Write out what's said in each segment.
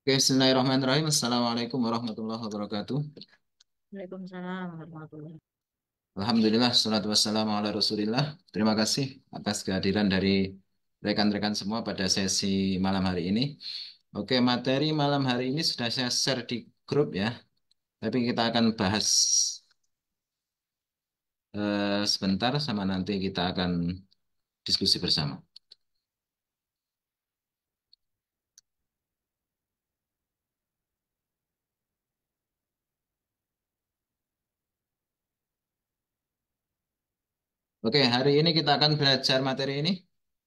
Oke, Bismillahirrahmanirrahim. Assalamualaikum warahmatullahi wabarakatuh. Waalaikumsalam warahmatullahi. Alhamdulillah, salatu wassalamu ala Rasulillah. Terima kasih atas kehadiran dari rekan-rekan semua pada sesi malam hari ini. Oke, materi malam hari ini sudah saya share di grup ya. Tapi kita akan bahas sebentar sama nanti kita akan diskusi bersama. Oke, hari ini kita akan belajar materi ini.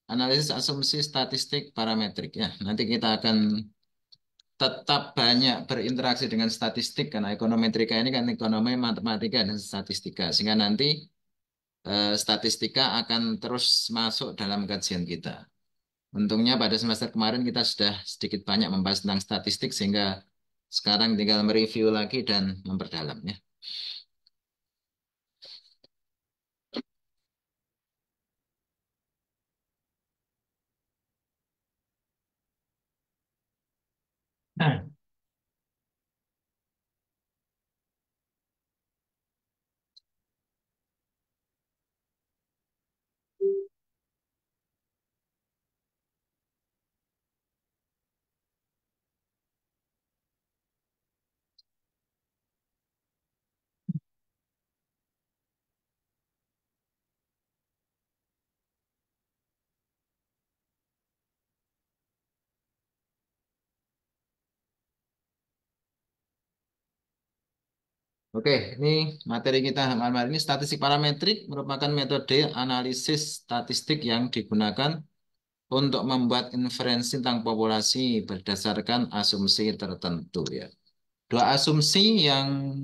Analisis asumsi statistik parametrik ya. Nanti kita akan tetap banyak berinteraksi dengan statistik karena ekonometrika ini kan ekonomi matematika dan statistika sehingga nanti statistika akan terus masuk dalam kajian kita. Untungnya pada semester kemarin kita sudah sedikit banyak membahas tentang statistik sehingga sekarang tinggal mereview lagi dan memperdalamnya. Nah, oke, ini materi kita malam hari ini statistik parametrik merupakan metode analisis statistik yang digunakan untuk membuat inferensi tentang populasi berdasarkan asumsi tertentu ya. Dua asumsi yang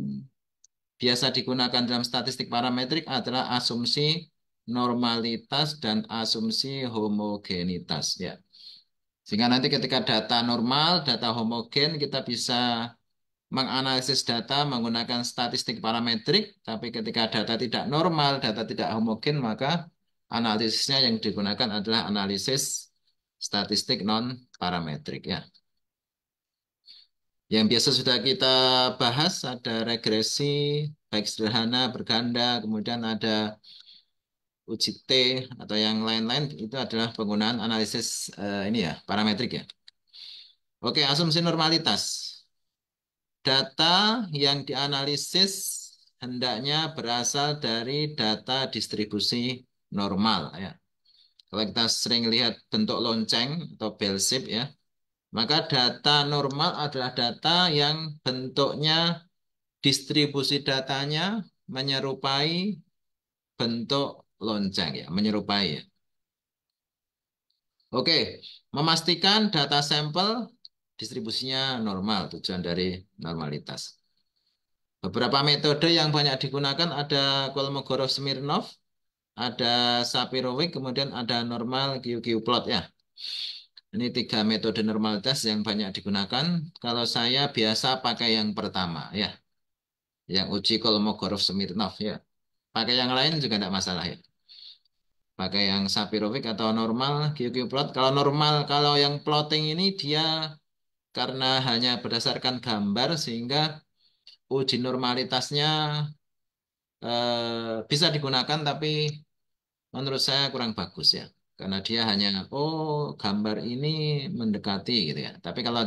biasa digunakan dalam statistik parametrik adalah asumsi normalitas dan asumsi homogenitas ya. Sehingga nanti ketika data normal, data homogen kita bisa menganalisis data menggunakan statistik parametrik, tapi ketika data tidak normal, data tidak homogen, maka analisisnya yang digunakan adalah analisis statistik non parametrik ya. Yang biasa sudah kita bahas ada regresi, baik sederhana, berganda, kemudian ada uji T atau yang lain-lain itu adalah penggunaan analisis ini ya, parametrik ya. Oke, asumsi normalitas. Data yang dianalisis hendaknya berasal dari data distribusi normal ya. Kalau kita sering lihat bentuk lonceng atau bell shape ya, maka data normal adalah data yang bentuknya distribusi datanya menyerupai bentuk lonceng ya, menyerupai ya. Oke, memastikan data sampel distribusinya normal, tujuan dari normalitas. Beberapa metode yang banyak digunakan ada Kolmogorov-Smirnov, ada Sapirowicz, kemudian ada normal QQ-plot ya. Ini tiga metode normalitas yang banyak digunakan. Kalau saya biasa pakai yang pertama ya, yang uji Kolmogorov-Smirnov ya. Pakai yang lain juga tidak masalah ya. Pakai yang Sapirowicz atau normal QQ-plot. Kalau normal, kalau yang plotting ini dia karena hanya berdasarkan gambar sehingga uji normalitasnya bisa digunakan tapi menurut saya kurang bagus ya. Karena dia hanya, oh gambar ini mendekati gitu ya. Tapi kalau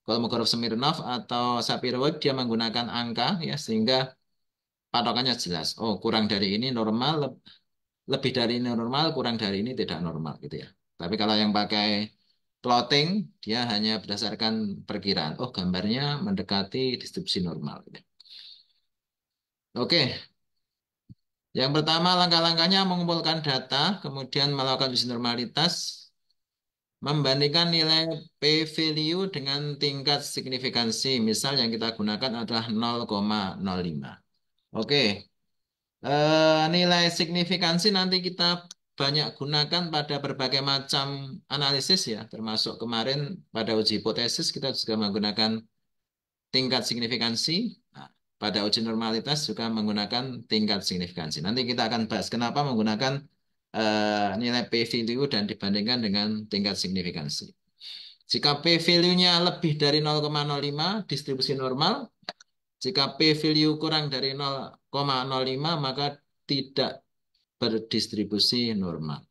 Kolmogorov Smirnov atau Sapirowicz dia menggunakan angka ya sehingga patokannya jelas. Oh kurang dari ini normal, lebih dari ini normal, kurang dari ini tidak normal gitu ya. Tapi kalau yang pakai plotting dia hanya berdasarkan perkiraan. Oh gambarnya mendekati distribusi normal gitu. Oke, yang pertama langkah-langkahnya mengumpulkan data, kemudian melakukan uji normalitas, membandingkan nilai p-value dengan tingkat signifikansi. Misal yang kita gunakan adalah 0,05. Oke, nilai signifikansi nanti kita banyak gunakan pada berbagai macam analisis ya, termasuk kemarin pada uji hipotesis kita juga menggunakan tingkat signifikansi. Nah, pada uji normalitas juga menggunakan tingkat signifikansi. Nanti kita akan bahas kenapa menggunakan nilai p-value dan dibandingkan dengan tingkat signifikansi. Jika p-value-nya lebih dari 0,05, distribusi normal. Jika p-value kurang dari 0,05, maka tidak berdistribusi normal.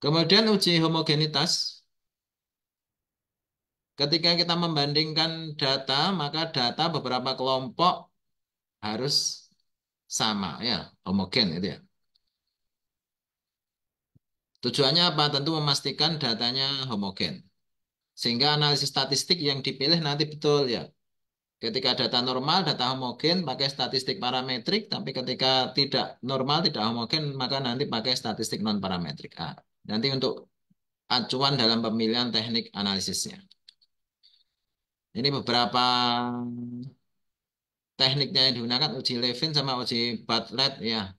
Kemudian uji homogenitas. Ketika kita membandingkan data, maka data beberapa kelompok harus sama, ya, homogen itu ya. Tujuannya apa? Tentu memastikan datanya homogen. Sehingga analisis statistik yang dipilih nanti betul ya. Ketika data normal, data homogen pakai statistik parametrik, tapi ketika tidak normal, tidak homogen, maka nanti pakai statistik non parametrik. Nanti untuk acuan dalam pemilihan teknik analisisnya. Ini beberapa tekniknya yang digunakan uji Levin sama uji Bartlett ya.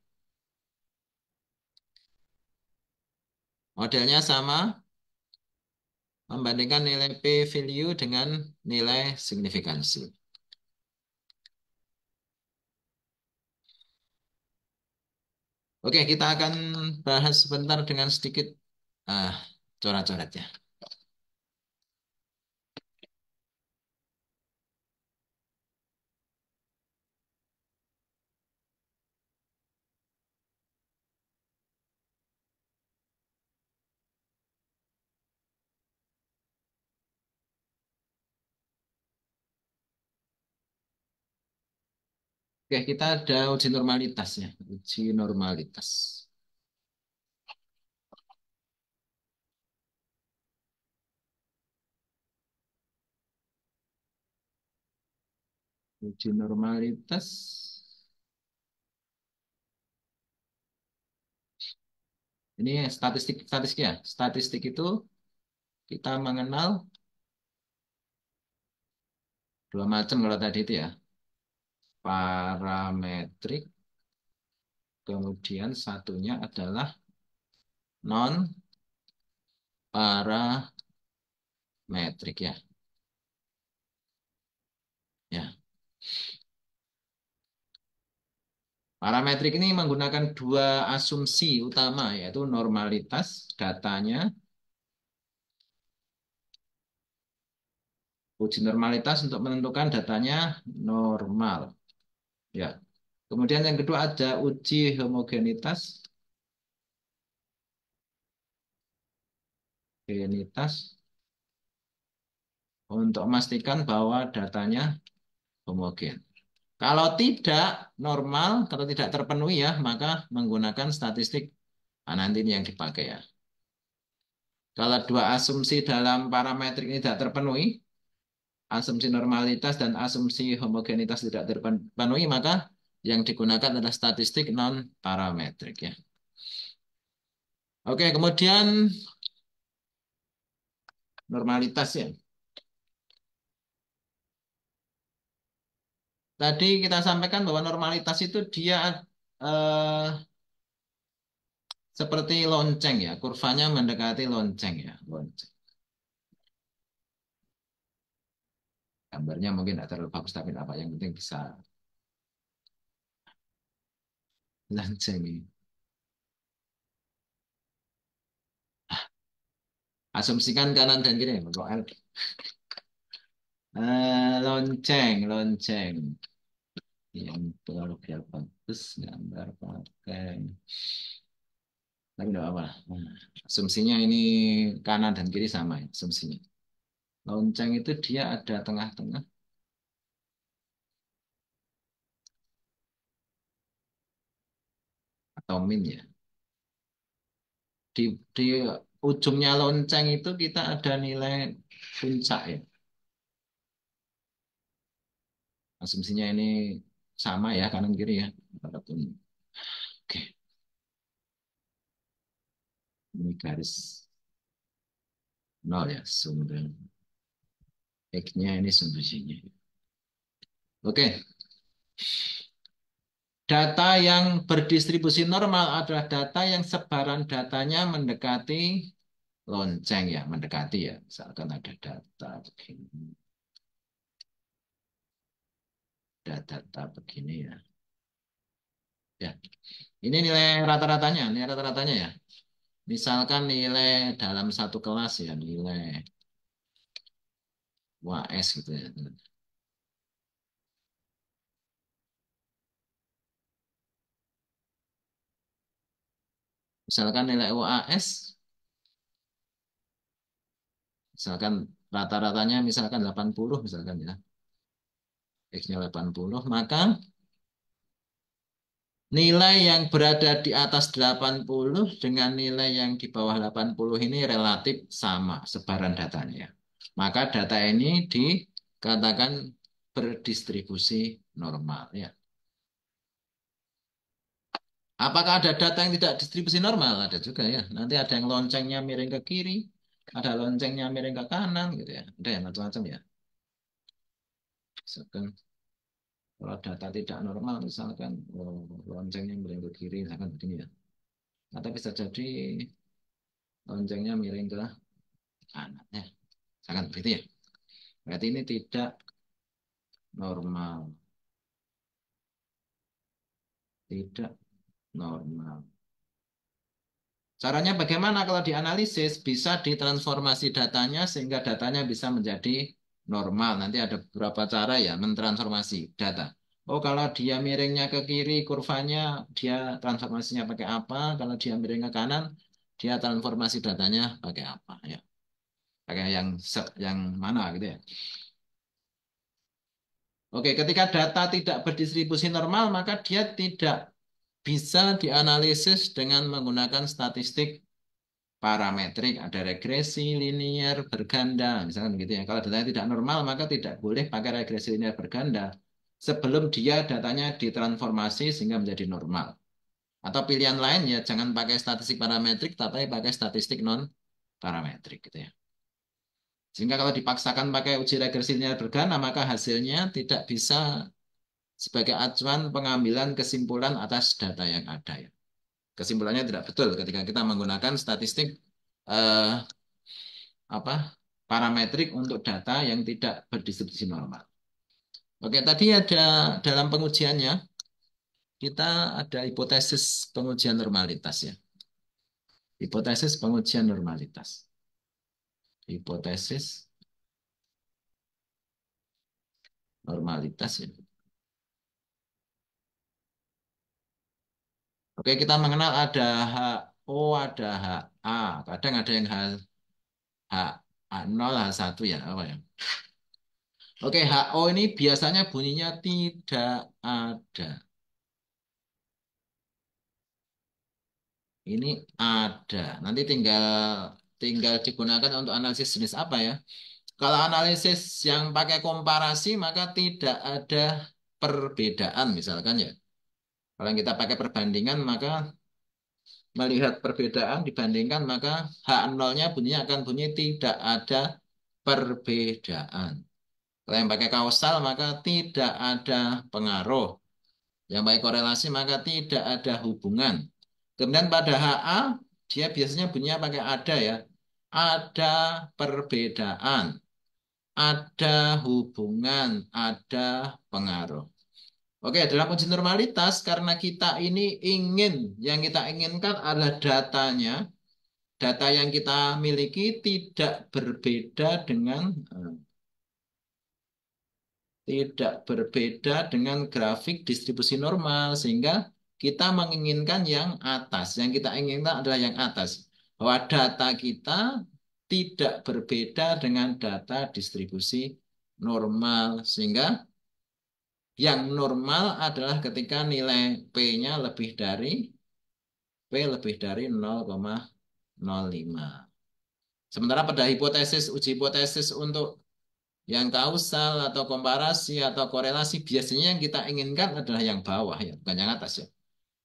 Modelnya sama, membandingkan nilai p-value dengan nilai signifikansi. Oke, kita akan bahas sebentar dengan sedikit ah, coret-coretnya. Oke, kita ada uji normalitasnya. Uji normalitas. Uji normalitas. Ini statistik ya. Statistik itu kita mengenal dua macam kalau tadi itu ya. Parametrik. Kemudian satunya adalah non parametrik ya. Ya. Parametrik ini menggunakan dua asumsi utama, yaitu normalitas datanya, uji normalitas untuk menentukan datanya normal. Ya. Kemudian yang kedua ada uji homogenitas, untuk memastikan bahwa datanya homogen. Kalau tidak normal, kalau tidak terpenuhi ya, maka menggunakan statistik nanti ini yang dipakai ya. Kalau dua asumsi dalam parametrik ini tidak terpenuhi, asumsi normalitas dan asumsi homogenitas tidak terpenuhi, maka yang digunakan adalah statistik non parametrik ya. Oke, kemudian normalitas ya. Tadi kita sampaikan bahwa normalitas itu dia eh, seperti lonceng ya, kurvanya mendekati lonceng ya, lonceng. Gambarnya mungkin tidak terlalu bagus, tapi apa yang penting bisa lonceng ini. Asumsikan kanan dan kiri, lonceng, lonceng. Yang biar bagus gambar pakai. Tapi tidak apa. Nah, asumsinya ini kanan dan kiri sama ya, asumsinya. Lonceng itu dia ada tengah-tengah atau min ya. Di ujungnya lonceng itu kita ada nilai puncak ya. Asumsinya ini sama ya kanan kiri ya. Apapun. Oke, ini garis nol ya sumber X-nya ini sumber Y-nya. Oke, data yang berdistribusi normal adalah data yang sebaran datanya mendekati lonceng ya, mendekati ya. Misalkan ada data begini, ada data begini ya. Ya, ini nilai rata-ratanya ya. Misalkan nilai dalam satu kelas ya, nilai UAS gitu ya. Misalkan nilai UAS, misalkan rata-ratanya misalkan 80 misalkan ya. X-nya 80, maka nilai yang berada di atas 80 dengan nilai yang di bawah 80 ini relatif sama sebaran datanya. Maka data ini dikatakan berdistribusi normal ya. Apakah ada data yang tidak distribusi normal? Ada juga ya. Nanti ada yang loncengnya miring ke kiri, ada loncengnya miring ke kanan gitu ya. Ada yang macam-macam ya. Misalkan kalau data tidak normal misalkan loncengnya miring ke kiri misalkan begini ya. Atau bisa jadi loncengnya miring ke kanan ya. Misalkan begitu ya. Berarti ini tidak normal. Tidak normal. Caranya bagaimana kalau dianalisis? Bisa ditransformasi datanya sehingga datanya bisa menjadi normal. Nanti ada beberapa cara ya mentransformasi data. Oh, kalau dia miringnya ke kiri, kurvanya dia transformasinya pakai apa? Kalau dia miring ke kanan, dia transformasi datanya pakai apa? Ya, pakai yang mana gitu ya. Oke, ketika data tidak berdistribusi normal, maka dia tidak bisa dianalisis dengan menggunakan statistik parametrik, ada regresi, linear, berganda, misalkan gitu ya. Kalau datanya tidak normal, maka tidak boleh pakai regresi linear berganda sebelum dia datanya ditransformasi sehingga menjadi normal. Atau pilihan lain ya, jangan pakai statistik parametrik, tapi pakai statistik non parametrik gitu ya. Sehingga kalau dipaksakan pakai uji regresi linear berganda, maka hasilnya tidak bisa sebagai acuan pengambilan kesimpulan atas data yang ada ya. Kesimpulannya tidak betul ketika kita menggunakan statistik eh, apa parametrik untuk data yang tidak berdistribusi normal. Oke, tadi ada dalam pengujiannya kita ada hipotesis pengujian normalitas ya. Hipotesis pengujian normalitas. Hipotesis normalitas ya. Oke, kita mengenal ada HO, ada HA. Kadang ada yang H, H0, H1 ya, apa ya? Oke, HO ini biasanya bunyinya tidak ada. Ini ada. Nanti tinggal tinggal digunakan untuk analisis jenis apa ya. Kalau analisis yang pakai komparasi maka tidak ada perbedaan misalkan ya. Kalau kita pakai perbandingan maka melihat perbedaan dibandingkan maka H0-nya bunyinya akan bunyi tidak ada perbedaan. Kalau yang pakai kausal maka tidak ada pengaruh. Yang pakai korelasi maka tidak ada hubungan. Kemudian pada HA dia biasanya bunyinya pakai ada ya. Ada perbedaan, ada hubungan, ada pengaruh. Oke, dalam uji normalitas karena kita ini yang kita inginkan adalah datanya, data yang kita miliki tidak berbeda dengan tidak berbeda dengan grafik distribusi normal sehingga kita menginginkan yang atas. Yang kita inginkan adalah yang atas. Bahwa data kita tidak berbeda dengan data distribusi normal sehingga yang normal adalah ketika nilai P-nya lebih dari 0,05. Sementara pada uji hipotesis untuk yang kausal atau komparasi atau korelasi biasanya yang kita inginkan adalah yang bawah ya, bukan yang atas ya.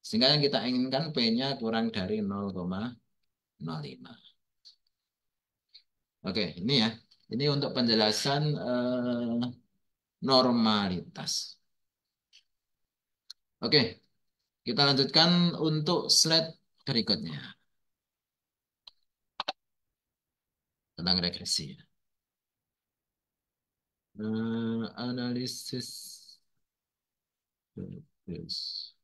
Sehingga yang kita inginkan P-nya kurang dari 0,05. Oke, ini ya. Ini untuk penjelasan normalitas. Oke, kita lanjutkan untuk slide berikutnya tentang regresi. Analisis regresi.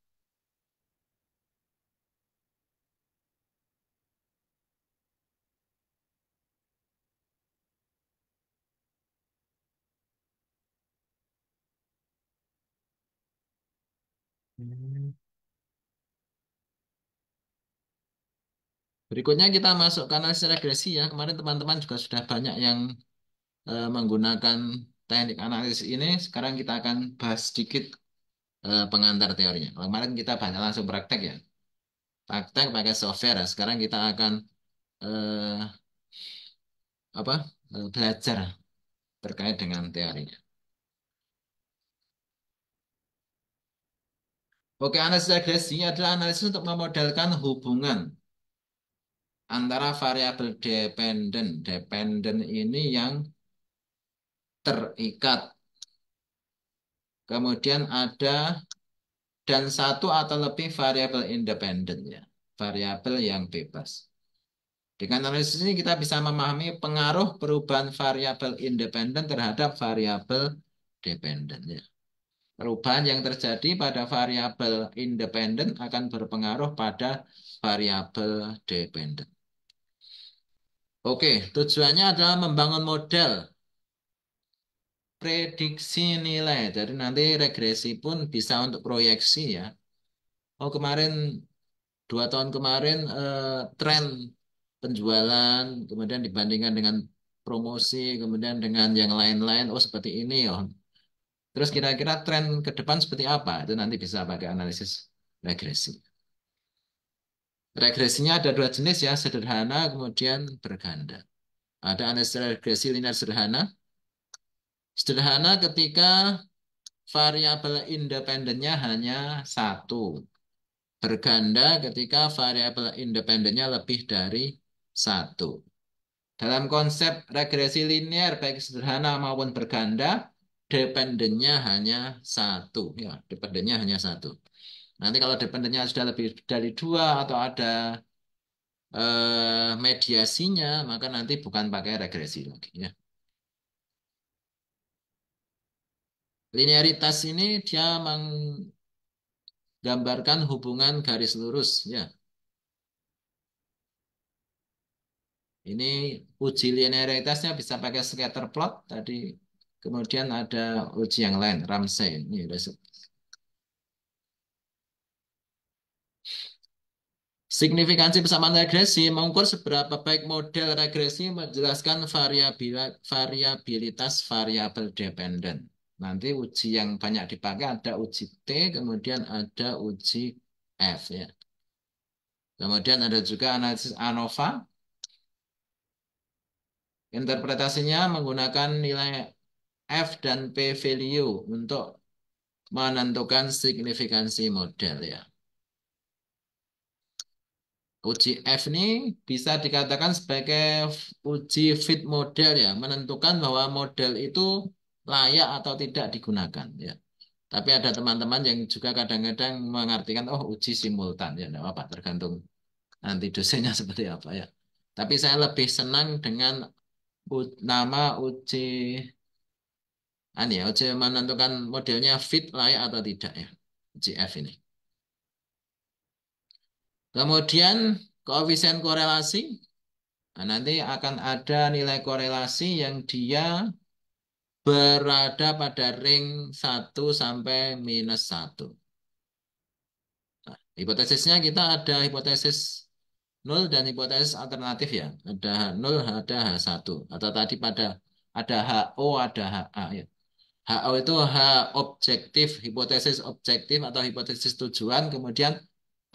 Hmm. Berikutnya kita masuk ke analisis regresi ya. Kemarin teman-teman juga sudah banyak yang menggunakan teknik analisis ini. Sekarang kita akan bahas sedikit pengantar teorinya. Kemarin kita banyak langsung praktek ya. Praktek pakai software. Sekarang kita akan eh, apa belajar terkait dengan teorinya. Oke, analisis regresi adalah analisis untuk memodelkan hubungan antara variabel dependen. Dependen ini yang terikat. Kemudian ada dan satu atau lebih variabel independen ya. Variabel yang bebas. Dengan analisis ini kita bisa memahami pengaruh perubahan variabel independen terhadap variabel dependen ya. Perubahan yang terjadi pada variabel independen akan berpengaruh pada variabel dependen. Oke, tujuannya adalah membangun model prediksi nilai. Jadi nanti regresi pun bisa untuk proyeksi ya. Oh kemarin 2 tahun kemarin tren penjualan, kemudian dibandingkan dengan promosi, kemudian dengan yang lain-lain, oh seperti ini oh. Terus kira-kira tren ke depan seperti apa? Itu nanti bisa pakai analisis regresi. Regresinya ada 2 jenis ya, sederhana kemudian berganda. Ada analisis regresi linear sederhana. Sederhana ketika variabel independennya hanya satu. Berganda ketika variabel independennya lebih dari satu. Dalam konsep regresi linear baik sederhana maupun berganda, dependennya hanya satu. Ya, dependennya hanya satu. Nanti kalau dependennya sudah lebih dari dua atau ada mediasinya, maka nanti bukan pakai regresi lagi. Ya. Linearitas ini dia menggambarkan hubungan garis lurus. Ya, ini uji linearitasnya bisa pakai scatter plot tadi. Kemudian ada uji yang lain, Ramsey. Ini udah signifikansi persamaan regresi mengukur seberapa baik model regresi menjelaskan variabilitas variabel dependen. Nanti uji yang banyak dipakai ada uji T, kemudian ada uji F ya. Kemudian ada juga analisis ANOVA. Interpretasinya menggunakan nilai F dan P value untuk menentukan signifikansi model ya. Uji F ini bisa dikatakan sebagai uji fit model ya, menentukan bahwa model itu layak atau tidak digunakan ya. Tapi ada teman-teman yang juga kadang-kadang mengartikan oh uji simultan ya, enggak apa-apa tergantung nanti dosennya seperti apa ya. Tapi saya lebih senang dengan nama uji uji menentukan modelnya fit layak atau tidak ya. Uji F ini. Kemudian koefisien korelasi. Nah, nanti akan ada nilai korelasi yang dia berada pada ring 1 sampai -1. Nah, hipotesisnya kita ada hipotesis nol dan hipotesis alternatif ya. Ada nol, ada H1. Atau tadi pada ada HO, ada HA ya. HO itu H objektif, hipotesis objektif atau hipotesis tujuan. Kemudian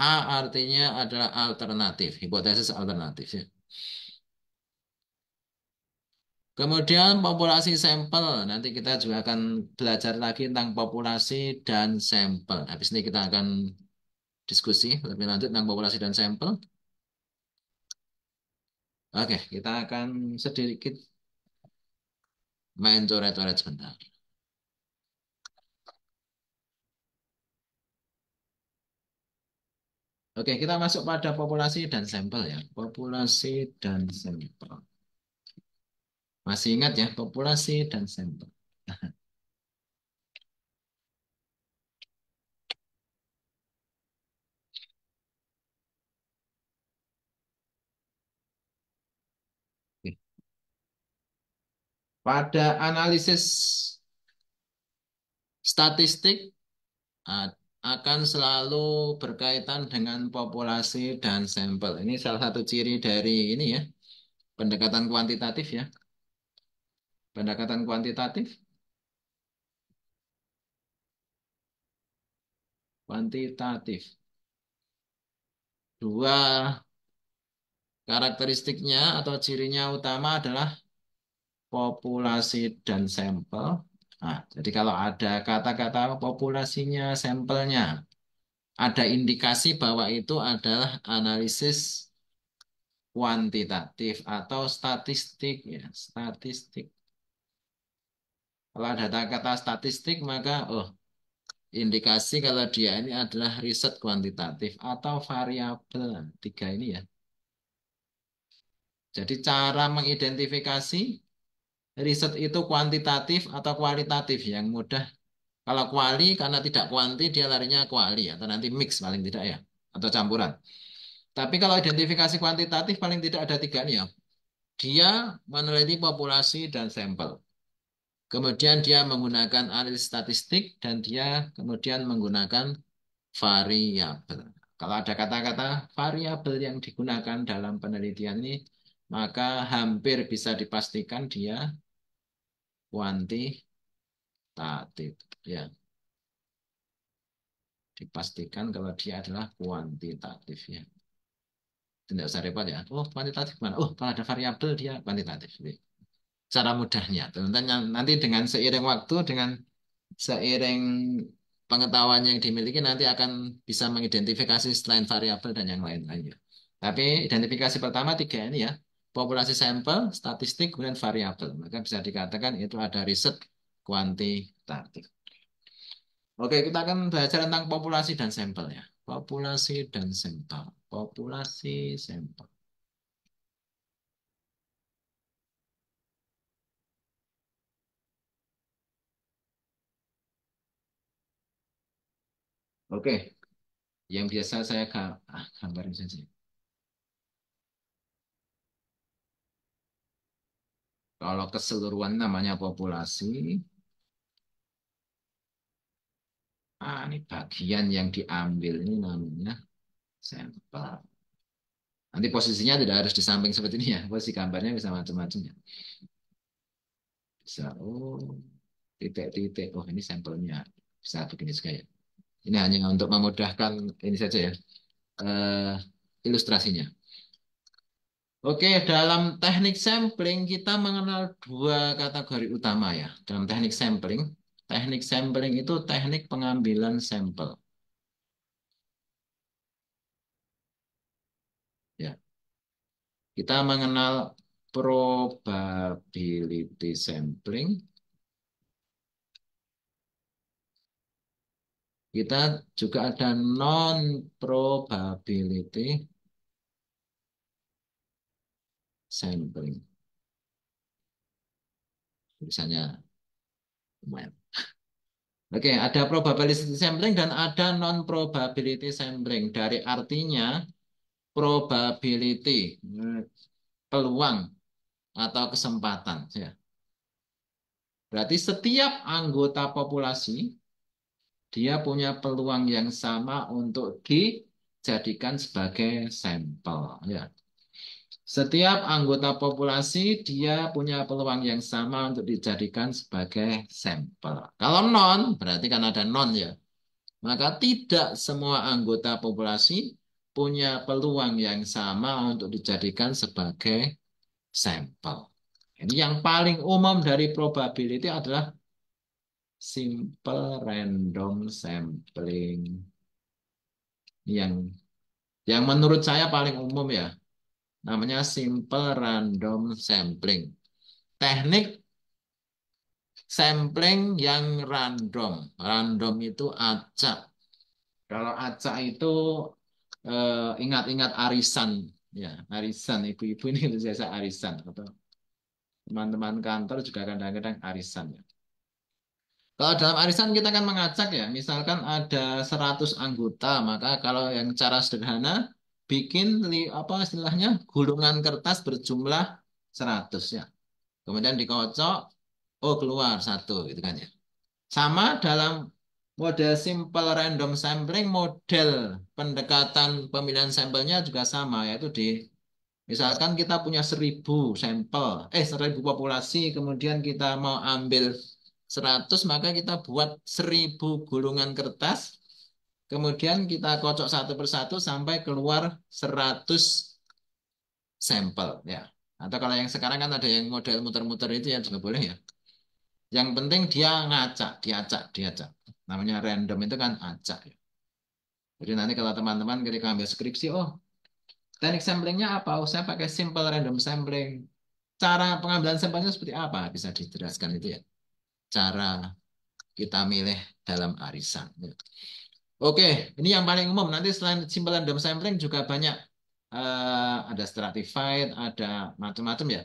A artinya adalah alternatif, hipotesis alternatif ya. Kemudian populasi sampel. Nanti kita juga akan belajar lagi tentang populasi dan sampel. Habis ini kita akan diskusi lebih lanjut tentang populasi dan sampel. Oke, kita akan sedikit main coret-coret sebentar. Oke, kita masuk pada populasi dan sampel ya. Populasi dan sampel. Masih ingat ya, populasi dan sampel. Oke. Pada analisis statistik, akan selalu berkaitan dengan populasi dan sampel. Ini salah satu ciri dari ini ya, pendekatan kuantitatif ya. Pendekatan kuantitatif, kuantitatif. Dua karakteristiknya atau cirinya utama adalah populasi dan sampel. Nah, jadi kalau ada kata-kata populasinya, sampelnya, ada indikasi bahwa itu adalah analisis kuantitatif atau statistik ya, statistik. Kalau ada kata statistik maka indikasi kalau dia ini adalah riset kuantitatif atau variabel. Tiga ini ya. Jadi cara mengidentifikasi riset itu kuantitatif atau kualitatif yang mudah. Kalau kuali karena tidak kuanti dia larinya kuali atau nanti mix paling tidak ya atau campuran. Tapi kalau identifikasi kuantitatif paling tidak ada tiga nih ya. Dia meneliti populasi dan sampel. Kemudian dia menggunakan analisis statistik dan dia kemudian menggunakan variabel. Kalau ada kata-kata variabel yang digunakan dalam penelitian ini, maka hampir bisa dipastikan dia kuantitatif. Ya, dipastikan kalau dia adalah kuantitatif ya. Tidak usah repot ya. Oh, kuantitatif mana? Oh, kalau ada variabel dia kuantitatif. Cara mudahnya. Tentunya nanti dengan seiring waktu, dengan seiring pengetahuan yang dimiliki nanti akan bisa mengidentifikasi selain variabel dan yang lain-lainnya. Tapi identifikasi pertama tiga ini ya, populasi sampel, statistik, kemudian variabel. Maka bisa dikatakan itu ada riset kuantitatif. Oke, kita akan belajar tentang populasi dan sampel ya. Populasi dan sampel. Populasi sampel. Oke, yang biasa saya gambarin saja. Kalau keseluruhan namanya populasi, ini bagian yang diambil ini namanya sampel. Nanti posisinya tidak harus di samping seperti ini ya. Posisi gambarnya bisa macam-macam ya. Bisa, titik-titik. Oh, ini sampelnya. Bisa begini juga ya. Ini hanya untuk memudahkan ini saja ya. Eh, ilustrasinya. Oke, dalam teknik sampling kita mengenal dua kategori utama ya. Dalam teknik sampling itu teknik pengambilan sampel. Ya, kita mengenal probability sampling. Kita juga ada non-probability sampling. Misalnya, lumayan. Oke, ada probability sampling dan ada non-probability sampling. Dari artinya, probability, peluang atau kesempatan. Ya. Berarti setiap anggota populasi, dia punya peluang yang sama untuk dijadikan sebagai sampel. Ya. Setiap anggota populasi dia punya peluang yang sama untuk dijadikan sebagai sampel. Kalau non, berarti kan ada non ya. Maka tidak semua anggota populasi punya peluang yang sama untuk dijadikan sebagai sampel. Ini yang paling umum dari probability adalah simple random sampling. Yang menurut saya paling umum ya. Namanya simple random sampling. Teknik sampling yang random. Random itu acak. Kalau acak itu ingat-ingat arisan. Ya, arisan. Ibu-ibu ini biasa arisan. Atau teman-teman kantor juga kadang-kadang arisan. Ya. Kalau dalam arisan kita kan mengacak ya. Misalkan ada 100 anggota. Maka kalau yang cara sederhana, bikin apa istilahnya gulungan kertas berjumlah 100 ya. Kemudian dikocok, oh keluar satu gitu kan ya. Sama dalam Model simple random sampling, model pendekatan pemilihan sampelnya juga sama, yaitu misalkan kita punya 1.000 sampel, 1.000 populasi, kemudian kita mau ambil 100, maka kita buat 1.000 gulungan kertas, kemudian kita kocok satu persatu sampai keluar 100 sampel, ya. Atau kalau yang sekarang kan ada yang model muter-muter itu ya juga boleh ya. Yang penting dia ngacak, diacak, diacak. Namanya random itu kan acak ya. Jadi nanti kalau teman-teman ketika ambil skripsi, oh teknik samplingnya apa? Oh saya pakai simple random sampling. Cara pengambilan sampelnya seperti apa? Bisa dijelaskan itu ya. Cara kita milih dalam arisan. Oke, ini yang paling umum. Nanti selain simple random sampling juga banyak. Ada stratified, ada macam-macam ya.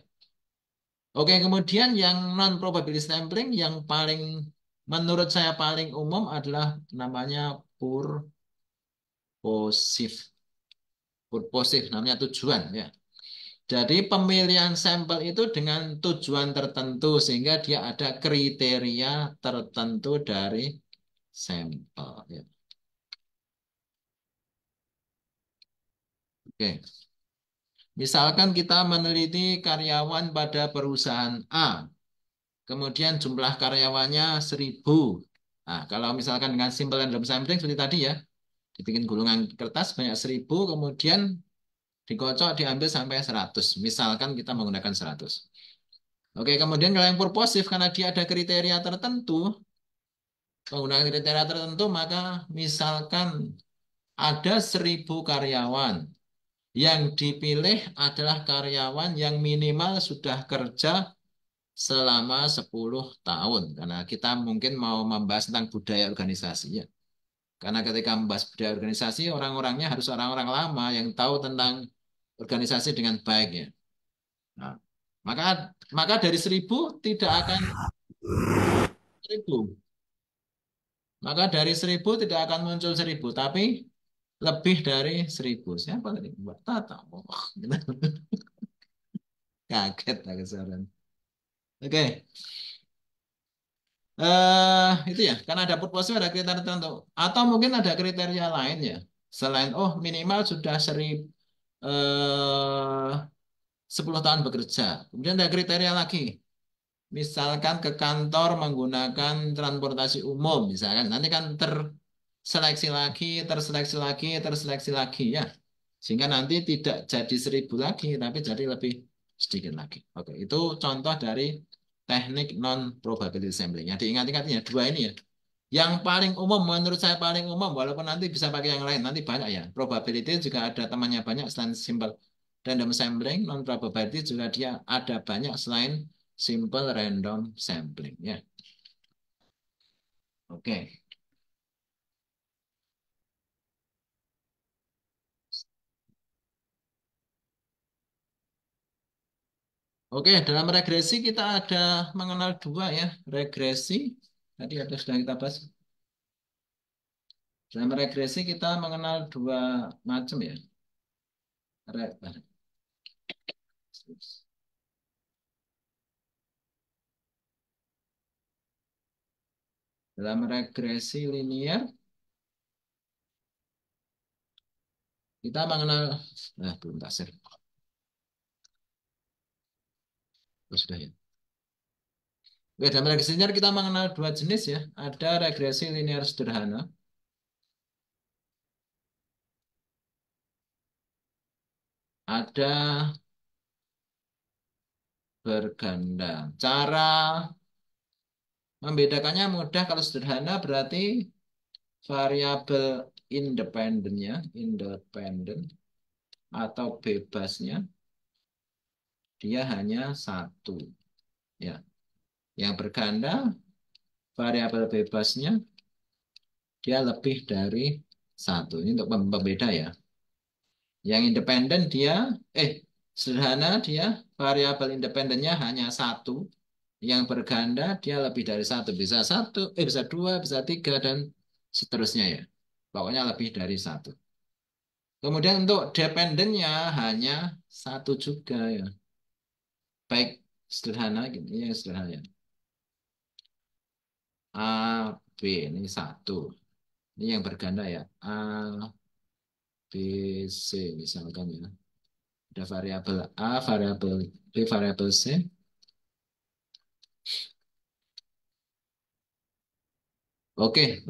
Oke, kemudian yang non probability sampling yang paling menurut saya paling umum adalah namanya purposive. Purposive namanya tujuan ya. Jadi pemilihan sampel itu dengan tujuan tertentu sehingga dia ada kriteria tertentu dari sampel ya. Oke. Misalkan kita meneliti karyawan pada perusahaan A, kemudian jumlah karyawannya 1.000. Nah, kalau misalkan dengan simple random sampling seperti tadi ya, dibikin gulungan kertas banyak 1.000, kemudian dikocok diambil sampai 100. Misalkan kita menggunakan 100. Oke, kemudian kalau yang purposif karena dia ada kriteria tertentu, menggunakan kriteria tertentu, maka misalkan ada 1.000 karyawan. Yang dipilih adalah karyawan yang minimal sudah kerja selama 10 tahun. Karena kita mungkin mau membahas tentang budaya organisasi ya. Karena ketika membahas budaya organisasi, orang-orangnya harus orang-orang lama yang tahu tentang organisasi dengan baik ya. Nah, maka maka dari 1.000 tidak akan 1.000. Maka dari 1.000 tidak akan muncul 1.000, tapi lebih dari 1.000. Siapa tadi? Mbak Tata. Oh, gitu. Kaget aku sekarang. Oke. Itu ya, karena ada purpose ada kriteria tertentu. Atau mungkin ada kriteria lain ya. Selain, oh minimal sudah 10 tahun bekerja. Kemudian ada kriteria lagi. Misalkan ke kantor menggunakan transportasi umum, misalkan. Nanti kan terseleksi lagi, terseleksi lagi, terseleksi lagi ya. Sehingga nanti tidak jadi 1.000 lagi, tapi jadi lebih sedikit lagi. Oke, itu contoh dari teknik non probability sampling. Ya, diingat-ingat ya, dua ini ya. Yang paling umum, menurut saya paling umum, walaupun nanti bisa pakai yang lain, nanti banyak ya. Probability juga ada temannya banyak selain simple random sampling, non probability juga dia ada banyak selain simple random sampling ya. Oke. Oke, dalam regresi kita ada mengenal dua ya. Regresi, tadi ada sudah kita bahas. Dalam regresi kita mengenal dua macam ya. Re- Dalam regresi linear kita mengenal, belum tak share. Oh, sudah ya. Oke, dalam regresi linear kita mengenal dua jenis ya. Ada regresi linear sederhana, ada berganda. Cara membedakannya mudah kalau sederhana berarti variabel independen atau bebasnya dia hanya satu ya. Yang berganda variabel bebasnya dia lebih dari satu. Ini untuk pembeda ya. Yang independen dia sederhana dia variabel independennya hanya satu. Yang berganda dia lebih dari satu. Bisa satu, bisa dua, bisa tiga dan seterusnya ya. Pokoknya lebih dari satu. Kemudian untuk dependennya hanya satu juga ya. Baik sederhana gitu ya sederhana. Ya. B ini satu. Ini yang berganda ya. A, B, C misalkan ya. Ada variabel A, variabel B, variabel C. Oke,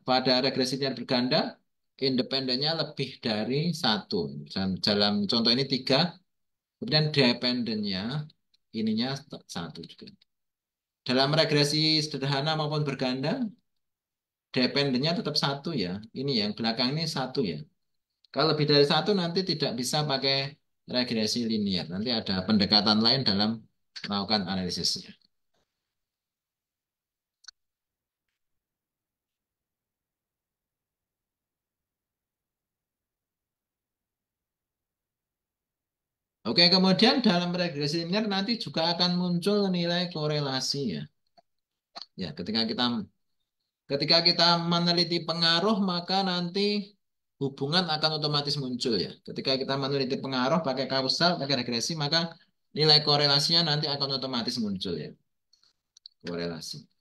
pada regresi linear berganda, independennya lebih dari satu. Dalam contoh ini tiga, kemudian dependennya ininya satu juga. Dalam regresi sederhana maupun berganda, dependennya tetap satu ya. Ini yang belakang ini satu ya. Kalau lebih dari satu nanti tidak bisa pakai regresi linear. Nanti ada pendekatan lain dalam melakukan analisisnya. Oke, kemudian dalam regresi linear nanti juga akan muncul nilai korelasi ya. Ya, ketika kita meneliti pengaruh maka nanti hubungan akan otomatis muncul ya. Ketika kita meneliti pengaruh pakai kausal, pakai regresi, maka nilai korelasinya nanti akan otomatis muncul ya. Korelasi.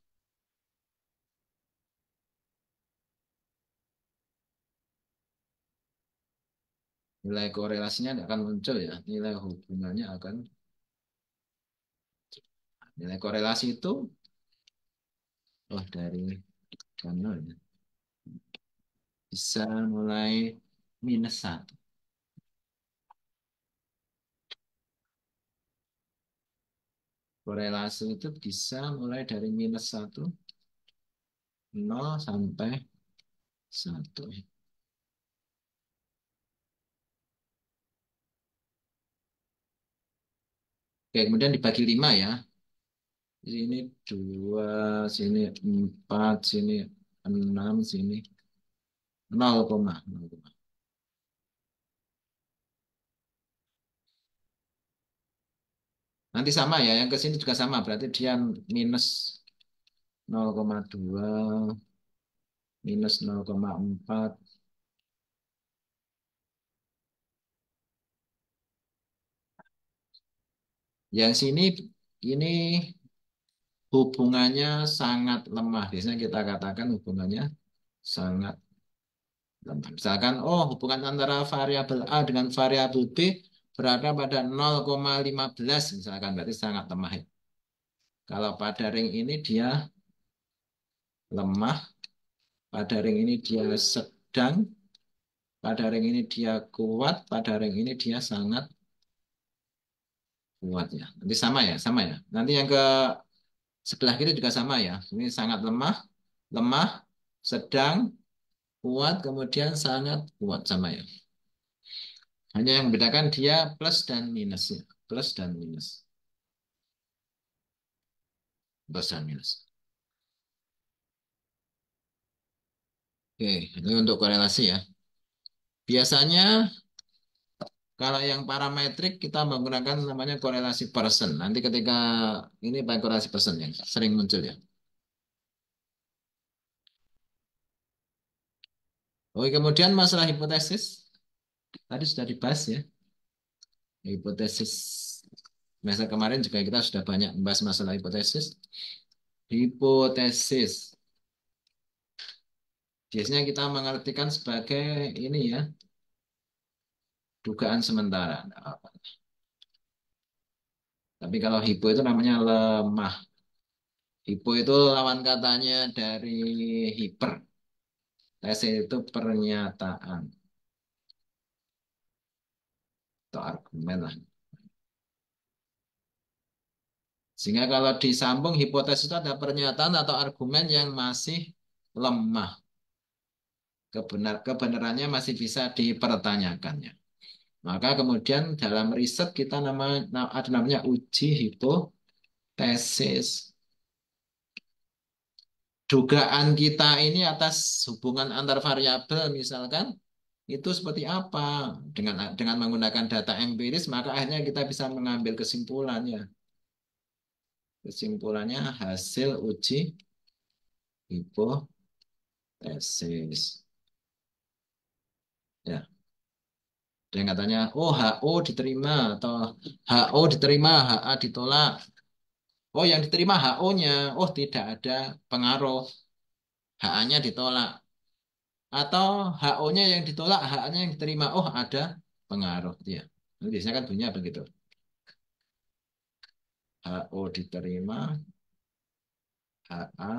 Nilai korelasinya akan muncul ya. Nilai hubungannya akan nilai korelasi itu dari mana ya? Bisa mulai minus satu. Korelasi itu bisa mulai dari minus satu, nol sampai satu. Oke, kemudian dibagi 5 ya. Sini 2, sini 4, sini 6, sini 0, nanti sama ya, yang ke sini juga sama. Berarti dia minus 0,2, minus 0,4. Yang sini ini hubungannya sangat lemah. Biasanya kita katakan hubungannya sangat lemah. Misalkan, hubungan antara variabel A dengan variabel B berada pada 0,15 misalkan, berarti sangat lemah ya. Kalau pada ring ini dia lemah, pada ring ini dia sedang, pada ring ini dia kuat, pada ring ini dia sangat kuat ya. Nanti sama ya, sama ya. Nanti yang ke sebelah kiri juga sama ya. Ini sangat lemah, lemah, sedang, kuat, kemudian sangat kuat sama ya. Hanya yang membedakan dia plus dan minus ya. Plus dan minus. Plus dan minus. Oke, ini untuk korelasi ya. Biasanya kalau yang parametrik kita menggunakan namanya korelasi Pearson. Nanti ketika ini pakai korelasi Pearson yang sering muncul ya. Oke, kemudian masalah hipotesis. Tadi sudah dibahas ya. Hipotesis. Masa kemarin juga kita sudah banyak membahas masalah hipotesis. Hipotesis. Biasanya kita mengartikan sebagai ini ya, dugaan sementara. Tapi kalau hipo itu namanya lemah. Hipo itu lawan katanya dari hiper. Tesis itu pernyataan atau argumen lah. Sehingga kalau disambung hipotesis itu ada pernyataan atau argumen yang masih lemah. Kebenarannya masih bisa dipertanyakannya. Maka kemudian dalam riset kita ada namanya uji hipotesis. Dugaan kita ini atas hubungan antar variabel misalkan itu seperti apa dengan menggunakan data empiris maka akhirnya kita bisa mengambil kesimpulannya hasil uji hipotesis ya. Dan katanya HO diterima atau HO diterima HA ditolak, yang diterima HO-nya tidak ada pengaruh HA-nya ditolak. Atau HO-nya yang ditolak, HA-nya yang diterima. Oh, ada pengaruh dia. Ini biasanya kan bunyinya begitu. HO diterima, HA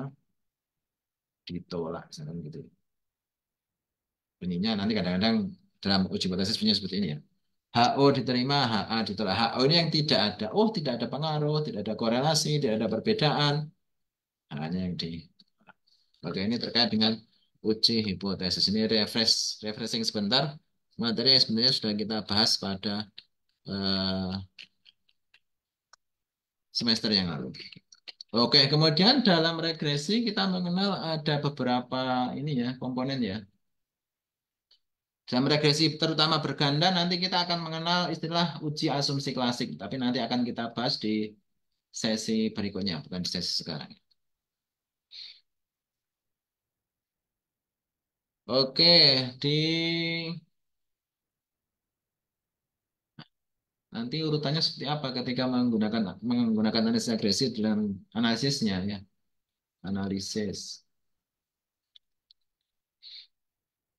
ditolak. Misalkan gitu. Bunyinya nanti kadang-kadang dalam uji hipotesis bunyinya seperti ini ya. HO diterima, HA ditolak. HO ini yang tidak ada. Oh, tidak ada pengaruh, tidak ada korelasi, tidak ada perbedaan. Hanya yang di. Oke, ini terkait dengan uji hipotesis. Ini refreshing sebentar. Materi yang sebenarnya sudah kita bahas pada eh, semester yang lalu. Oke, kemudian dalam regresi kita mengenal ada beberapa ini ya komponen ya. Dalam regresi terutama berganda nanti kita akan mengenal istilah uji asumsi klasik, tapi nanti akan kita bahas di sesi berikutnya, bukan di sesi sekarang. Oke, di nanti urutannya seperti apa ketika menggunakan analisis regresi dalam analisisnya ya, analisis.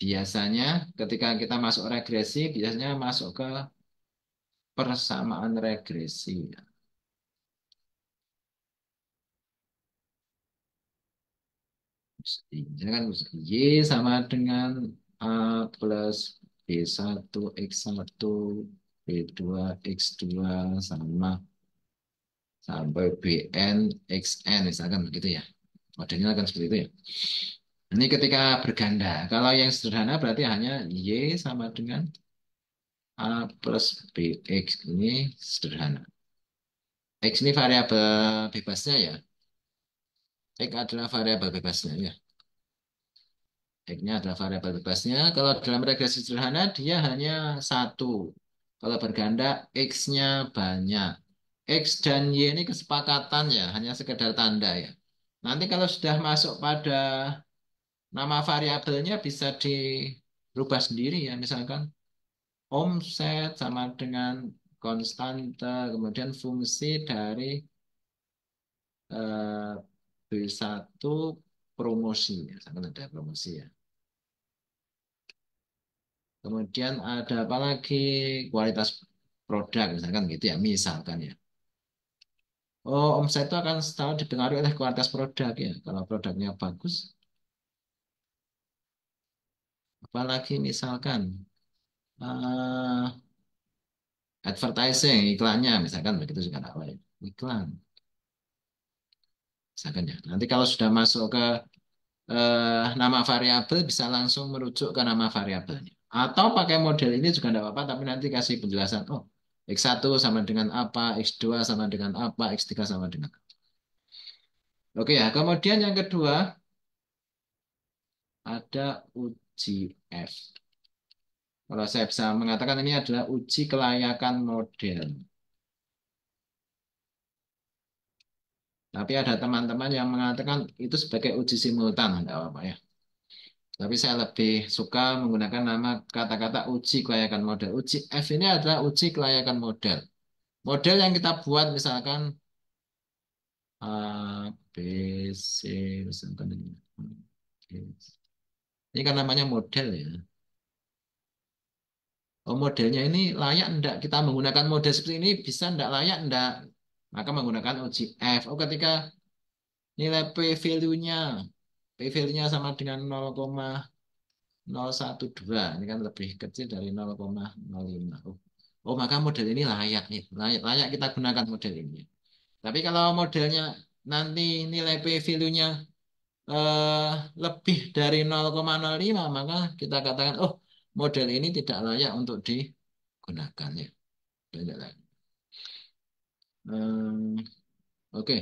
Biasanya ketika kita masuk regresi, biasanya masuk ke persamaan regresi. Ini kan Y sama dengan A plus B1 X1 B2 X2 sama sampai BN XN misalkan begitu ya. Modelnya akan seperti itu ya. Ini ketika berganda. Kalau yang sederhana berarti hanya Y sama dengan A plus BX ini sederhana. X ini variabel bebasnya ya. X adalah variabel bebasnya ya. X-nya adalah variabel bebasnya. Kalau dalam regresi sederhana dia hanya satu. Kalau berganda X-nya banyak. X dan Y ini kesepakatan ya, hanya sekedar tanda ya. Nanti kalau sudah masuk pada nama variabelnya bisa dirubah sendiri ya. Misalkan omset sama dengan konstanta, kemudian fungsi dari eh, B1 promosi. Misalkan ada promosi ya. Kemudian ada apa lagi? Kualitas produk, misalkan gitu ya, misalkan ya. Oh, omset itu akan selalu dipengaruhi oleh kualitas produk ya. Kalau produknya bagus, apalagi misalkan eh, advertising, iklannya, misalkan begitu juga apa ya. Iklan, misalkan ya. Nanti kalau sudah masuk ke nama variabel, bisa langsung merujuk ke nama variabelnya. Atau pakai model ini juga tidak apa-apa, tapi nanti kasih penjelasan. Oh, X1 sama dengan apa, X2 sama dengan apa, X3 sama dengan apa. Oke ya, kemudian yang kedua ada uji F. Kalau saya bisa mengatakan ini adalah uji kelayakan model. Tapi ada teman-teman yang mengatakan itu sebagai uji simultan, tidak apa-apa ya. Tapi saya lebih suka menggunakan nama kata-kata uji kelayakan model. Uji F ini adalah uji kelayakan model. Model yang kita buat misalkan A, B, C, misalkan ini. Ini kan namanya model ya. Oh, modelnya ini layak enggak? Kita menggunakan model seperti ini bisa enggak layak enggak? Maka menggunakan uji F. Oh, ketika nilai P value-nya value-nya sama dengan 0,012. Ini kan lebih kecil dari 0,05. Oh, maka model ini layak nih. Layak kita gunakan model ini. Tapi kalau modelnya nanti nilai P value-nya eh, lebih dari 0,05, maka kita katakan, oh, model ini tidak layak untuk digunakan ya. Tidak layak. Hmm, oke.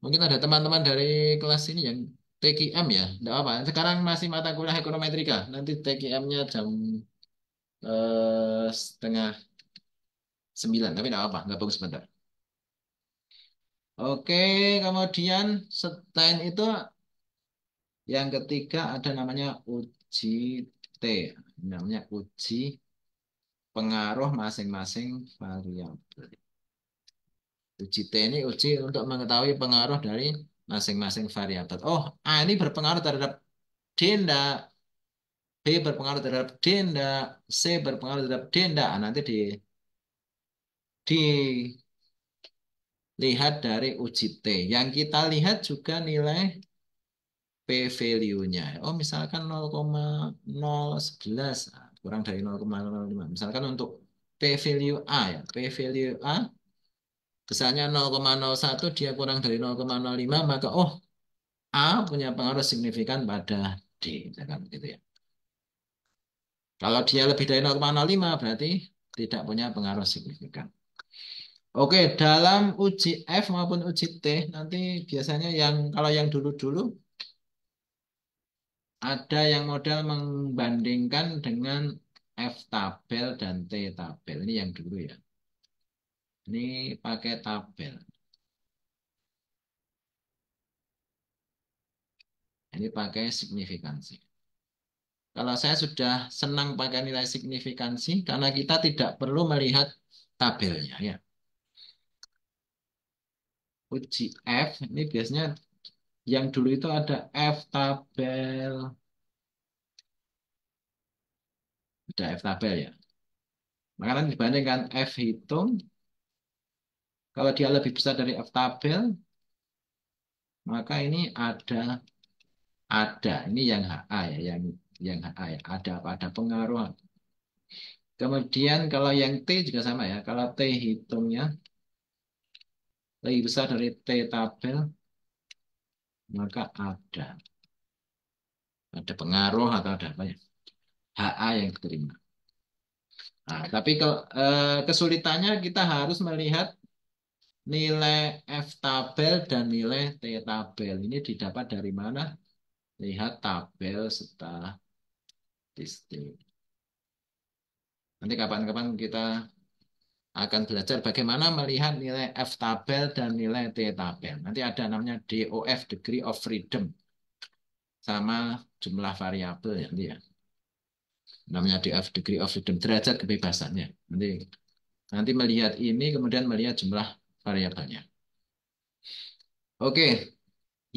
Mungkin ada teman-teman dari kelas ini yang TKM ya. Tidak apa. Sekarang masih mata kuliah ekonometrika. Nanti TKM-nya jam setengah 9. Tapi tidak apa. Gabung sebentar. Oke. Kemudian selain itu yang ketiga ada namanya uji T. Namanya uji pengaruh masing-masing variabel. Uji T ini uji untuk mengetahui pengaruh dari masing-masing variabel. Oh, A ini berpengaruh terhadap D enggak, B berpengaruh terhadap D enggak, C berpengaruh terhadap D enggak. Ah, nanti dilihat dari uji T. Yang kita lihat juga nilai P value-nya. Oh, misalkan 0,011, ah, kurang dari 0,005. Misalkan untuk P value A ya, P value A besarnya 0,01, dia kurang dari 0,05, maka oh A punya pengaruh signifikan pada D, misalkan begitu ya. Kalau dia lebih dari 0,05 berarti tidak punya pengaruh signifikan. Oke, dalam uji F maupun uji T nanti biasanya yang kalau yang dulu-dulu ada yang model membandingkan dengan F tabel dan T tabel. Ini yang dulu ya. Ini pakai tabel. Ini pakai signifikansi. Kalau saya sudah senang pakai nilai signifikansi karena kita tidak perlu melihat tabelnya ya. Uji F ini biasanya yang dulu itu ada F tabel, ada F tabel ya. Maka nanti dibandingkan F hitung, kalau dia lebih besar dari F tabel, maka ini ada. Ini yang HA ya, yang HA ya. Ada apa? Ada pengaruh. Kemudian kalau yang T juga sama ya. Kalau T hitungnya lebih besar dari T tabel, maka ada pengaruh atau ada apa ya? HA yang diterima. Nah, tapi kalau kesulitannya kita harus melihat nilai F tabel dan nilai T tabel. Ini didapat dari mana? Lihat tabel statistik. Nanti kapan-kapan kita akan belajar bagaimana melihat nilai F tabel dan nilai T tabel. Nanti ada namanya DOF, degree of freedom, sama jumlah variabel ya, nanti ya. Namanya DOF, degree of freedom, derajat kebebasannya. Nanti melihat ini, kemudian melihat jumlah variabelnya. Oke,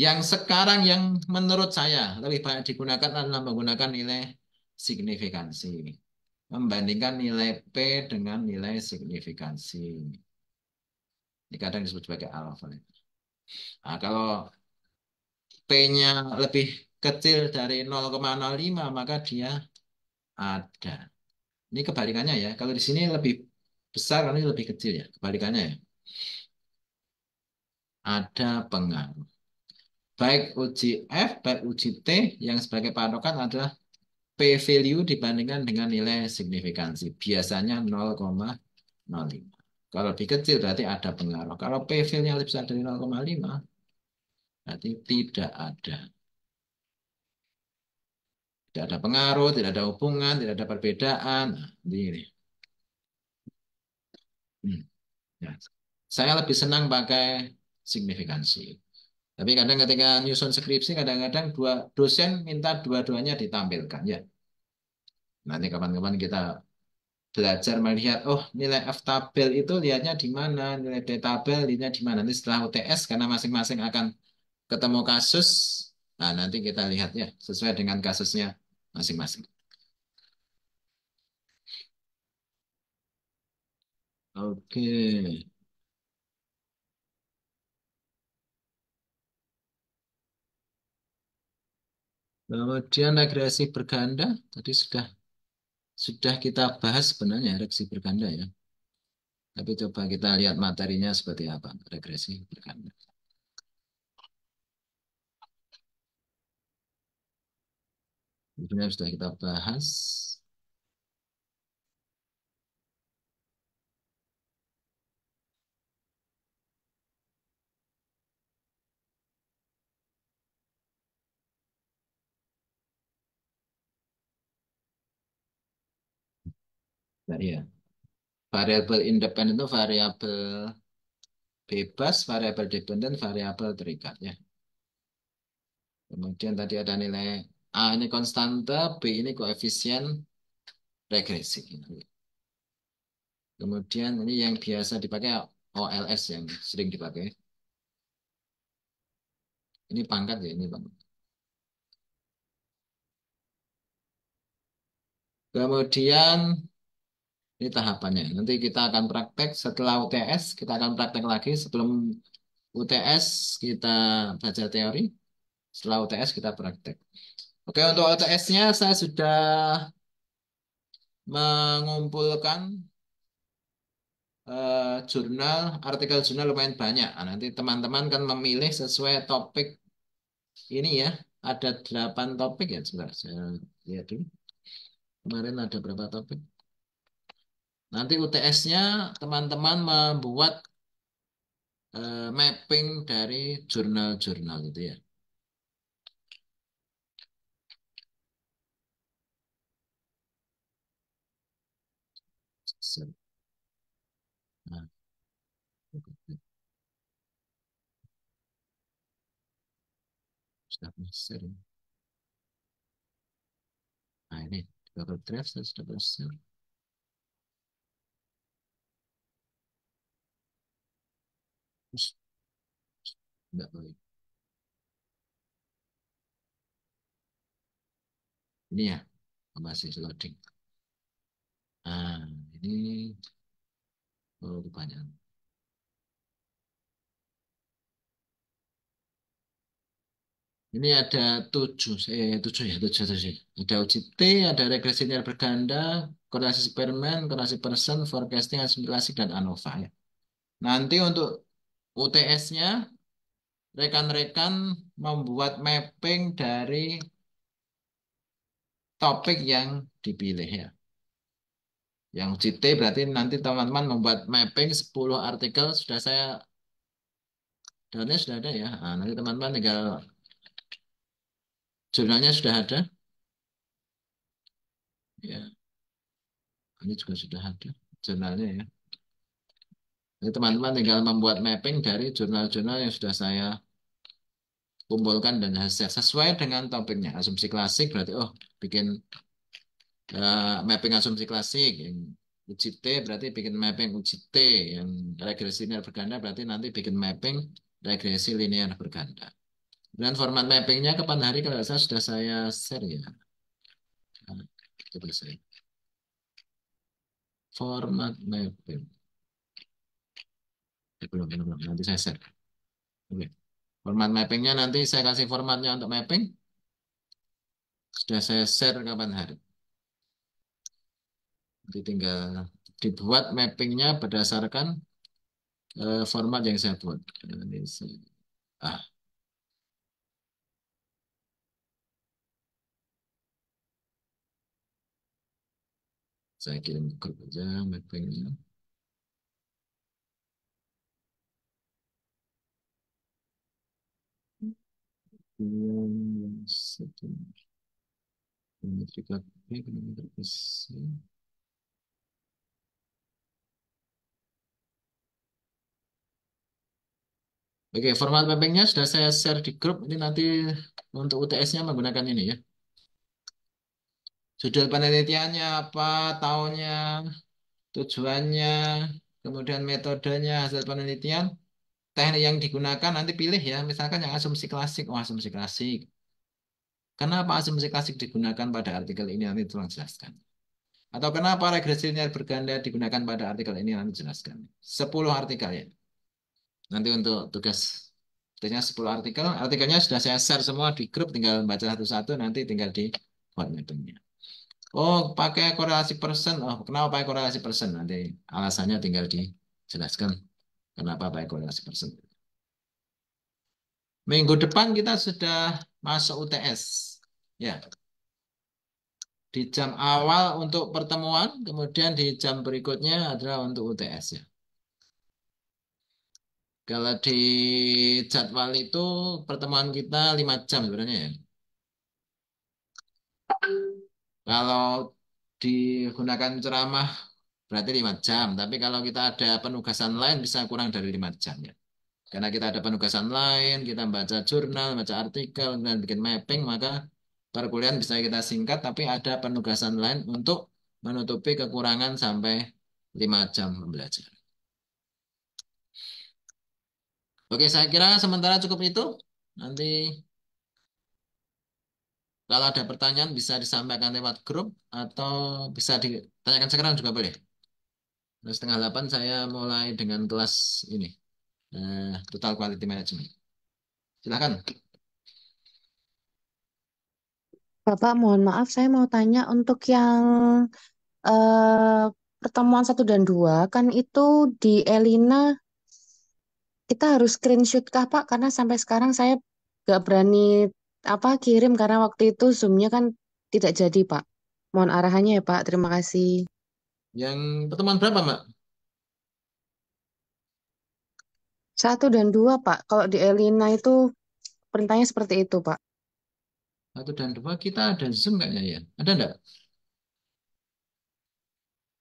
yang sekarang yang menurut saya lebih banyak digunakan adalah menggunakan nilai signifikansi. Membandingkan nilai P dengan nilai signifikansi. Ini kadang disebut sebagai alpha. Nah, kalau P-nya lebih kecil dari 0,05 maka dia ada. Ini kebalikannya ya. Kalau di sini lebih besar, kalau ini lebih kecil ya. Kebalikannya ya. Ada pengaruh. Baik uji F, baik uji T yang sebagai patokan adalah P value dibandingkan dengan nilai signifikansi. Biasanya 0,05. Kalau lebih kecil berarti ada pengaruh. Kalau P value-nya lebih besar dari 0,5 berarti tidak ada. Tidak ada pengaruh, tidak ada hubungan, tidak ada perbedaan. Nah, ini. Hmm, ya. Saya lebih senang pakai signifikansi. Tapi kadang ketika nyusun skripsi, kadang-kadang dua dosen minta dua-duanya ditampilkan ya. Nanti kapan-kapan kita belajar melihat, oh nilai F tabel itu lihatnya di mana, nilai D tabel lihatnya di mana. Nanti setelah UTS, karena masing-masing akan ketemu kasus, nah nanti kita lihat ya, sesuai dengan kasusnya masing-masing. Oke. Kemudian regresi berganda, tadi sudah kita bahas sebenarnya regresi berganda ya. Tapi coba kita lihat materinya seperti apa regresi berganda. Sebenarnya sudah kita bahas. Tadi ya. Variabel independen itu variabel bebas, variabel dependen, variabel terikat ya. Kemudian tadi ada nilai A ini konstanta, B ini koefisien regresi. Kemudian ini yang biasa dipakai OLS yang sering dipakai. Ini pangkat ya, ini pangkat. Kemudian ini tahapannya. Nanti kita akan praktek setelah UTS, kita akan praktek lagi. Sebelum UTS kita baca teori, setelah UTS kita praktek. Oke, untuk UTS-nya saya sudah mengumpulkan jurnal, artikel jurnal lumayan banyak. Nah, nanti teman-teman kan memilih sesuai topik ini ya. Ada 8 topik ya, sebentar saya lihat dulu. Kemarin ada berapa topik? Nanti UTS-nya teman-teman membuat mapping dari jurnal-jurnal itu ya. Nah, sudah share ini. Nah, ini Google Drive saya sudah share. Terus, enggak boleh. Ini ya, masih loading. Nah, ini rupanya. Ini ada tujuh ya, tujuh. Ada uji T, ada regresi linear berganda, korelasi eksperimen, korelasi persen, forecasting, asimilasi, dan ANOVA ya. Nanti untuk UTS-nya, rekan-rekan membuat mapping dari topik yang dipilih ya. Yang uji T berarti nanti teman-teman membuat mapping 10 artikel, sudah saya download sudah ada ya. Nah, nanti teman-teman tinggal jurnalnya sudah ada. Ya, ini juga sudah ada jurnalnya ya. Jadi teman-teman tinggal membuat mapping dari jurnal-jurnal yang sudah saya kumpulkan dan hasil sesuai dengan topiknya. Asumsi klasik berarti bikin mapping asumsi klasik. Yang uji T berarti bikin mapping uji T. Yang regresi linear berganda berarti nanti bikin mapping regresi linear berganda. Dan format mappingnya kapan hari kalau nggak salah sudah saya share ya. Nah, coba saya. Format mapping. Belum. Nanti saya share. Oke. Format mappingnya nanti saya kasih formatnya untuk mapping. Sudah saya share kapan hari. Jadi tinggal dibuat mappingnya berdasarkan format yang saya buat. Ini ah, saya kirim ke grup aja mappingnya. Satu, metrika B, metrika C. Oke, format mappingnya sudah saya share di grup. Ini nanti untuk UTS-nya menggunakan ini ya. Judul penelitiannya apa, tahunnya, tujuannya, kemudian metodenya, hasil penelitian, teknik yang digunakan nanti pilih ya. Misalkan yang asumsi klasik, asumsi klasik. Kenapa asumsi klasik digunakan pada artikel ini nanti tolong jelaskan. Atau kenapa regresi linear berganda digunakan pada artikel ini nanti jelaskan. 10 artikel ya. Nanti untuk tugasnya 10 artikel. Artikelnya sudah saya share semua di grup, tinggal baca satu-satu, nanti tinggal di buat metodenya. Oh, pakai korelasi persen. Oh, kenapa pakai korelasi persen? Nanti alasannya tinggal dijelaskan kenapa pakai korelasi persen. Minggu depan kita sudah masuk UTS. Ya, di jam awal untuk pertemuan, kemudian di jam berikutnya adalah untuk UTS ya. Kalau di jadwal itu pertemuan kita 5 jam sebenarnya ya. Kalau digunakan ceramah berarti 5 jam. Tapi kalau kita ada penugasan lain bisa kurang dari 5 jam ya. Karena kita ada penugasan lain, kita baca jurnal, baca artikel, dan bikin mapping, maka perkuliahan bisa kita singkat, tapi ada penugasan lain untuk menutupi kekurangan sampai 5 jam pembelajaran. Oke, saya kira sementara cukup itu. Nanti kalau ada pertanyaan bisa disampaikan lewat grup atau bisa ditanyakan sekarang juga boleh. Nah, setengah 8 saya mulai dengan kelas ini, Total Quality Management. Silakan. Bapak, mohon maaf, saya mau tanya untuk yang eh, pertemuan 1 dan 2, kan itu di Elina kita harus screenshot kah Pak? Karena sampai sekarang saya nggak berani kirim karena waktu itu Zoom-nya kan tidak jadi Pak. Mohon arahannya ya Pak, terima kasih. Yang pertemuan berapa, Mbak? 1 dan 2 Pak, kalau di Elina itu perintahnya seperti itu Pak. 1 dan 2 kita ada Zoom kayaknya ya. Ada enggak?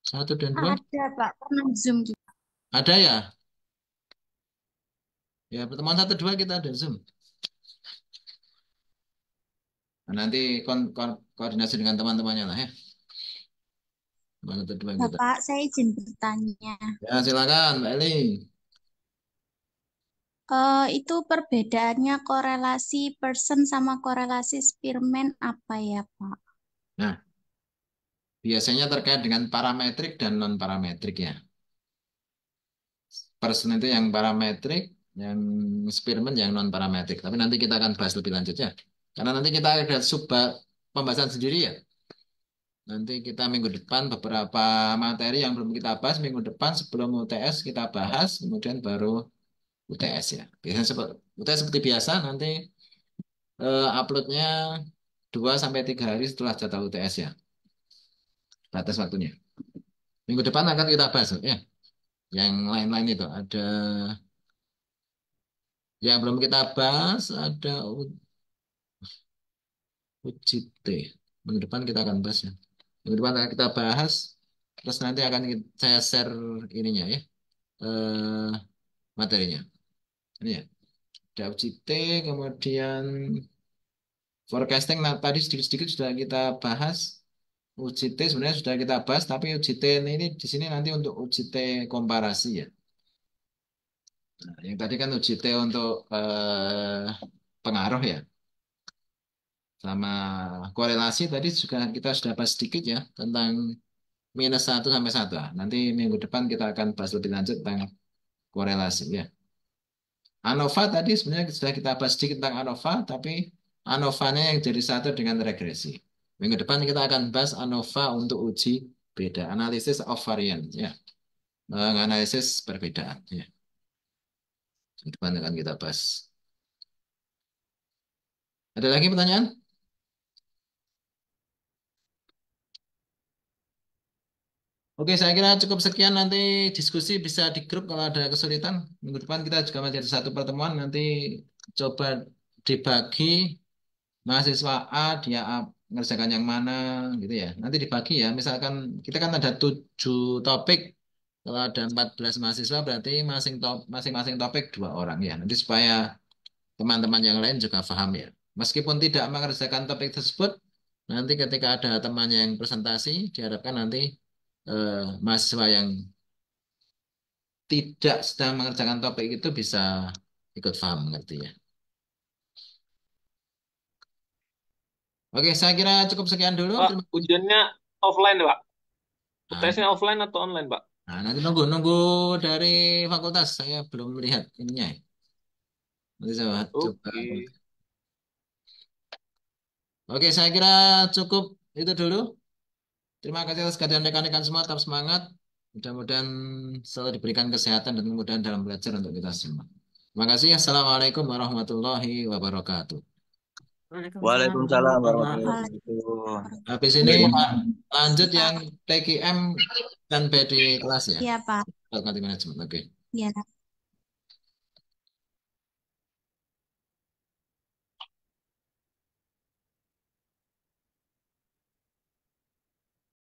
1 dan 2 Ada, Pak. Pernah Zoom juga. ada ya? Ya, pertemuan 1 2 kita ada Zoom. Nah, nanti koordinasi dengan teman-temannya lah ya. Pertemuan 1 2 kita. Bapak, saya izin bertanya. Ya, silakan, Mbak Eli. Itu perbedaannya korelasi person sama korelasi Spearman apa ya, Pak? Nah, biasanya terkait dengan parametrik dan non-parametrik ya. Person itu yang parametrik, yang Spearman yang non-parametrik. Tapi nanti kita akan bahas lebih lanjut ya. Karena nanti kita ada pembahasan sendiri ya. Nanti kita minggu depan beberapa materi yang belum kita bahas, minggu depan sebelum UTS kita bahas, kemudian baru UTS ya. Biasanya seperti UTS seperti biasa, nanti uploadnya 2 sampai 3 hari setelah jadwal UTS ya, batas waktunya. Minggu depan akan kita bahas ya. Yang lain-lain itu ada yang belum kita bahas, ada UJT. Minggu depan kita akan bahas ya. Minggu depan akan kita bahas, terus nanti akan saya share ininya ya, eh, materinya. Ini ya. Ada UJT, kemudian forecasting. Nah, tadi sedikit-sedikit sudah kita bahas. UJT sebenarnya sudah kita bahas, tapi UJT ini di sini nanti untuk UJT komparasi ya. Nah, yang tadi kan UJT untuk pengaruh ya, sama korelasi tadi juga kita sudah bahas sedikit ya tentang -1 sampai 1. Nah, nanti minggu depan kita akan bahas lebih lanjut tentang korelasi ya. ANOVA tadi sebenarnya sudah kita bahas sedikit tentang ANOVA, tapi ANOVA-nya yang jadi satu dengan regresi. Minggu depan kita akan bahas ANOVA untuk uji beda, analisis of variance ya, menganalisis perbedaan ya. Minggu depan akan kita bahas. Ada lagi pertanyaan? Oke, saya kira cukup sekian. Nanti diskusi bisa di grup kalau ada kesulitan. Minggu depan kita juga masih ada satu pertemuan. Nanti coba dibagi mahasiswa A, dia A, mengerjakan yang mana gitu ya. Nanti dibagi ya. Misalkan kita kan ada 7 topik. Kalau ada 14 mahasiswa berarti masing-masing topik 2 orang ya. Nanti supaya teman-teman yang lain juga paham ya. Meskipun tidak mengerjakan topik tersebut, nanti ketika ada temannya yang presentasi, diharapkan nanti mahasiswa yang tidak sedang mengerjakan topik itu bisa ikut paham mengerti ya. Oke, saya kira cukup sekian dulu. Pak, Terima kasih. ujiannya offline, Pak. Nah, UTS-nya offline atau online, Pak? nanti nunggu dari fakultas. Saya belum melihat ininya ya. Nanti saya coba. Oke. Oke, saya kira cukup itu dulu. Terima kasih atas kehadiran rekan-rekan semua. Tetap semangat. Mudah-mudahan selalu diberikan kesehatan dan kemudahan dalam belajar untuk kita semua. Terima kasih. Assalamualaikum warahmatullahi wabarakatuh. Waalaikumsalam Waalaikumsalam warahmatullahi warahmatullahi wabarakatuh. wabarakatuh. Habis ini lanjut Pak. yang TKM dan PD kelas ya. Iya, Pak. Fakultas Manajemen. Oke. Iya.